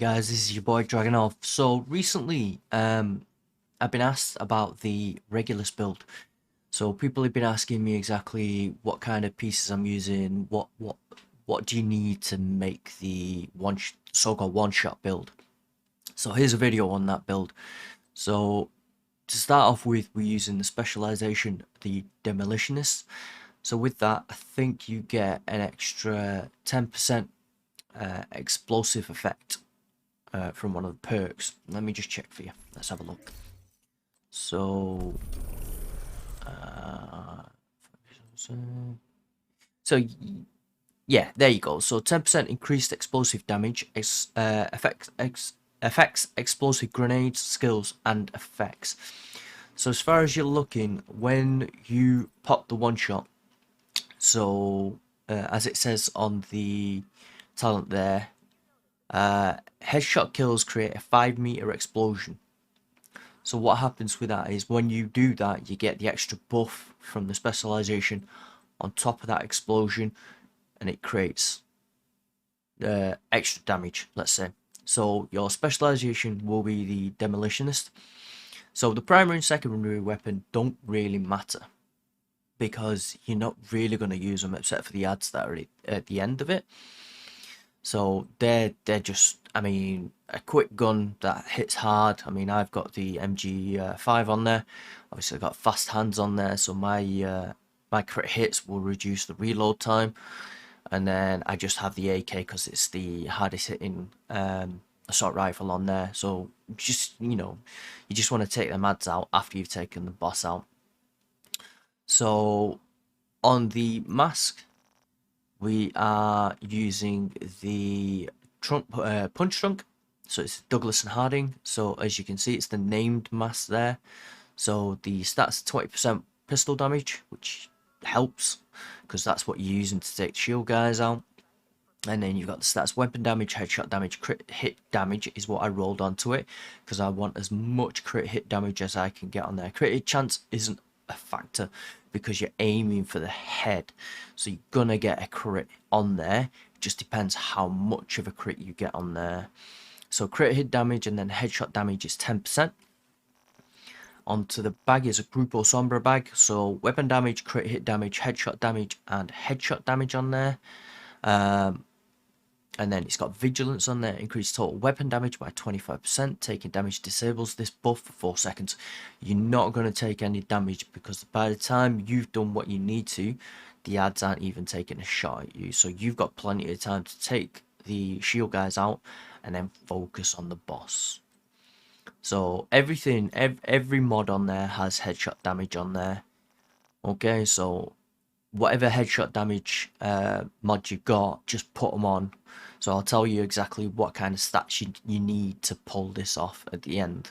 Guys, this is your boy Dragunov. So recently, I've been asked about the Regulus build. So people have been asking me exactly what kind of pieces I'm using, what do you need to make the so-called one-shot build. So here's a video on that build. So to start off with, we're using the Specialization, the Demolitionist. So with that, I think you get an extra 10% explosive effect from one of the perks. Let me just check for you. Let's have a look. So, so yeah, there you go. So 10% increased explosive damage, affects explosive grenades, skills, and effects. So as far as you're looking, when you pop the one shot, so as it says on the talent there, headshot kills create a 5-meter explosion. So what happens with that is when you do that, you get the extra buff from the specialization on top of that explosion, and it creates extra damage, let's say. So your specialization will be the demolitionist. So the primary and secondary weapon don't really matter, because you're not really going to use them except for the ads that are at the end of it. So they're just, I mean, a quick gun that hits hard. I mean, I've got the MG5 on there. Obviously, I've got fast hands on there, so my crit hits will reduce the reload time. And then I just have the AK because it's the hardest hitting assault rifle on there. So just, you just want to take the mads out after you've taken the boss out. So on the mask, we are using the punch trunk, so it's Douglas and Harding. So as you can see, it's the named mask there. So the stats 20% pistol damage, which helps because that's what you're using to take shield guys out. And then you've got the stats weapon damage, headshot damage, crit hit damage is what I rolled onto it because I want as much crit hit damage as I can get on there. Crit hit chance isn't a factor because you're aiming for the head, so you're gonna get a crit on there. It just depends how much of a crit you get on there. So crit hit damage and then headshot damage is 10%. Onto the bag is a Grupo Sombra bag, so weapon damage, crit hit damage, headshot damage, and headshot damage on there. And then it's got vigilance on there, increased total weapon damage by 25%. Taking damage disables this buff for 4 seconds. You're not going to take any damage because by the time you've done what you need to, the ads aren't even taking a shot at you. So you've got plenty of time to take the shield guys out and then focus on the boss. So everything, every mod on there has headshot damage on there. Okay, so whatever headshot damage mod you've got, just put them on. So I'll tell you exactly what kind of stats you need to pull this off at the end.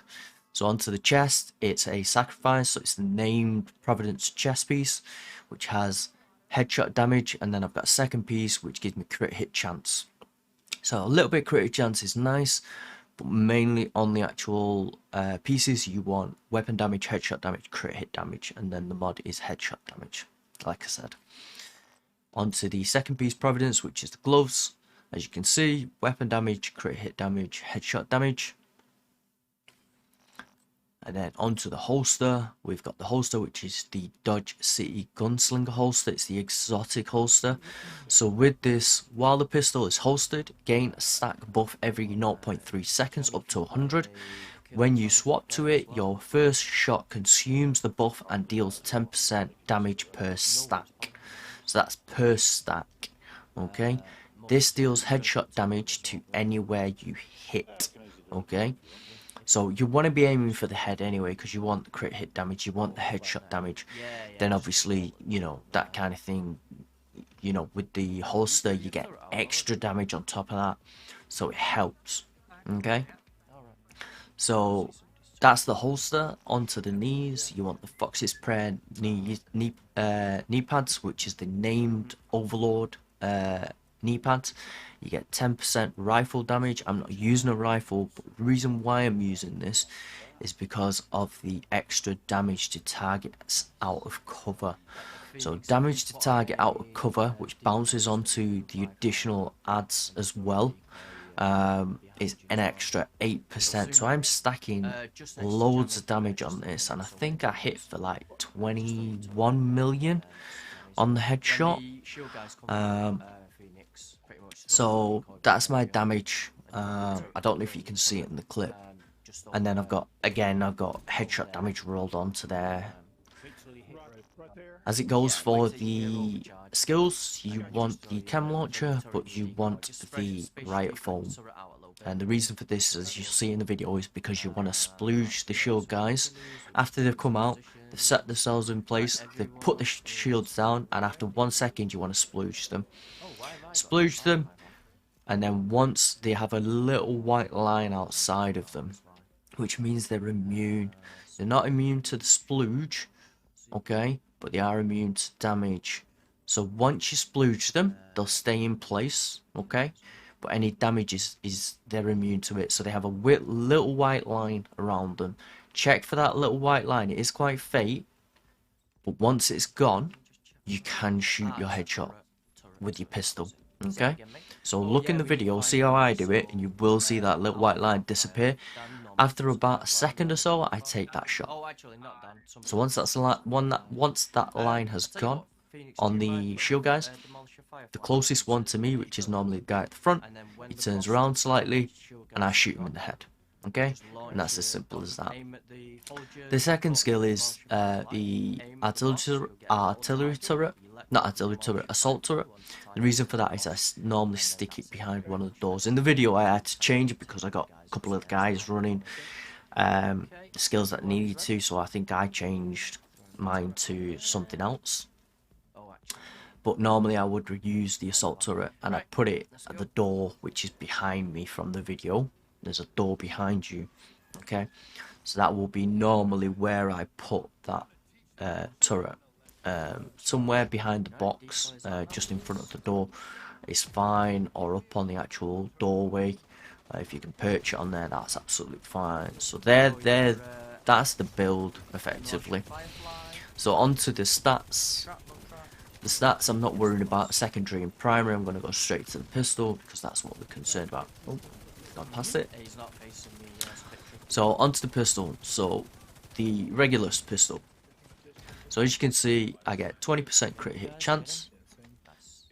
So onto the chest, it's a sacrifice, so it's the named Providence chest piece, which has headshot damage, and then I've got a second piece which gives me crit hit chance. So a little bit crit hit chance is nice, but mainly on the actual pieces you want weapon damage, headshot damage, crit hit damage, and then the mod is headshot damage, like I said. Onto the second piece, Providence, which is the gloves. As you can see, weapon damage, crit hit damage, headshot damage. And then onto the holster, we've got the holster, which is the Dodge City Gunslinger Houlster. It's the exotic holster. So with this, while the pistol is holstered, gain a stack buff every 0.3 seconds up to 100. When you swap to it, your first shot consumes the buff and deals 10% damage per stack. So that's per stack, okay? This deals headshot damage to anywhere you hit, okay? So you want to be aiming for the head anyway, because you want the crit hit damage, you want the headshot damage. Then obviously, that kind of thing, with the holster, you get extra damage on top of that. So it helps, okay? So that's the holster. Onto the knees, you want the Fox's Prayer knee pads, which is the named Overlord knee pads. You get 10% rifle damage. I'm not using a rifle, but the reason why I'm using this is because of the extra damage to targets out of cover. So damage to target out of cover, which bounces onto the additional ads as well. is an extra 8%. So I'm stacking loads of damage on this, and I think I hit for like 21 million on the headshot. So that's my damage. I don't know if you can see it in the clip. And then I've got headshot damage rolled onto there. As it goes for the skills, you want the cam launcher, but you want the riot foam. And the reason for this, as you'll see in the video, is because you want to splooge the shield guys. After they've come out, they've set themselves in place, they've put the shields down, and after 1 second you want to splooge them. Splooge them, and then once they have a little white line outside of them, which means they're immune. They're not immune to the splooge, okay, but they are immune to damage. So once you splooge them, they'll stay in place, okay, but any damage is they're immune to it. So they have a little white line around them. Check for that little white line. It is quite faint, but once it's gone, you can shoot your headshot with your pistol, okay. So look in the video, see how I do it, and you will see that little white line disappear. After about a second or so, I take that shot. So once that line has gone on the shield guys, the closest one to me, which is normally the guy at the front, he turns around slightly, and I shoot him in the head. Okay, and that's as simple as that. The second skill is the artillery turret. Not artillery turret, assault turret. The reason for that is I normally stick it behind one of the doors. In the video I had to change it because I got a couple of guys running skills that needed to, so I think I changed mine to something else. But normally I would use the assault turret, and I put it at the door which is behind me from the video. There's a door behind you, okay? So that will be normally where I put that turret. Somewhere behind the box, just in front of the door is fine, or up on the actual doorway. If you can perch it on there, that's absolutely fine. So that's the build effectively. So onto the stats. The stats I'm not worried about. Secondary and primary, I'm going to go straight to the pistol because that's what we're concerned about. Oh, gone past it. So onto the pistol. So the Regulus pistol. So as you can see, I get 20% crit hit chance,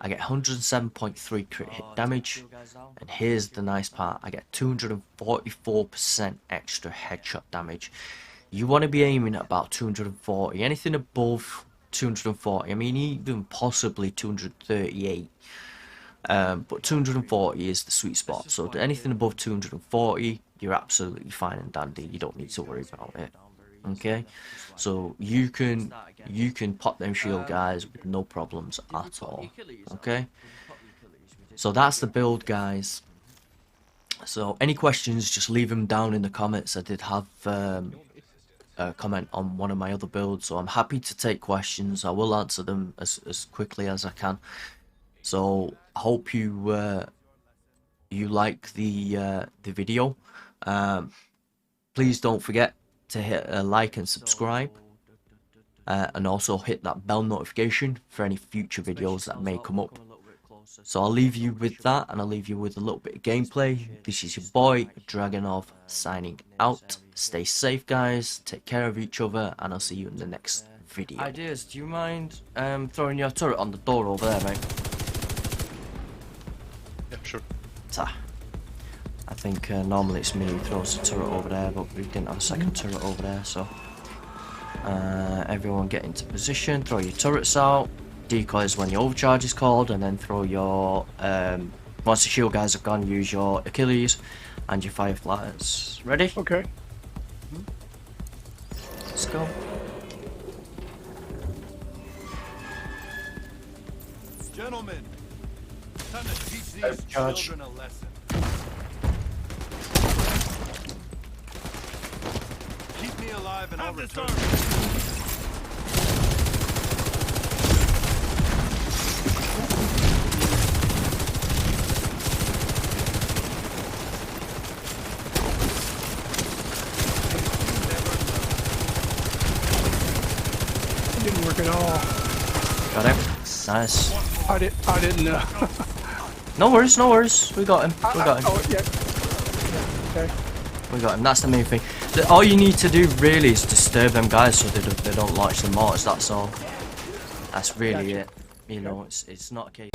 I get 107.3 crit hit damage, and here's the nice part, I get 244% extra headshot damage. You want to be aiming at about 240, anything above 240, I mean even possibly 238, but 240 is the sweet spot, so anything above 240, you're absolutely fine and dandy, you don't need to worry about it. Okay, so you can pop them shield guys with no problems at all. Okay, so that's the build, guys. So any questions, just leave them down in the comments. I did have a comment on one of my other builds, so I'm happy to take questions. I will answer them as quickly as I can. So I hope you you like the video. Please don't forget to hit a like and subscribe, and also hit that bell notification for any future videos that may come up. So I'll leave you with that, and I'll leave you with a little bit of gameplay. This is your boy Dragunov signing out. Stay safe, guys, take care of each other, and I'll see you in the next video. Ideas, do you mind throwing your turret on the door over there, mate? Yeah, sure. Ta. I think normally it's me who throws the turret over there, but we didn't have a second turret over there, so everyone get into position, throw your turrets out, decoys when your overcharge is called, and then throw your once the shield guys have gone, use your Achilles and your fireflies. Ready? Okay. Let's go. Gentlemen, time to teach these Charge. children a lesson. Keep me alive and I'll return. It didn't work at all. Got him. Nice. I didn't know. No worries, no worries. We got him. We got him. Oh, yeah. Okay. We got him. That's the main thing. All you need to do really is disturb them guys so they don't launch the mortars. That's all. That's really it. You know, it's not a case.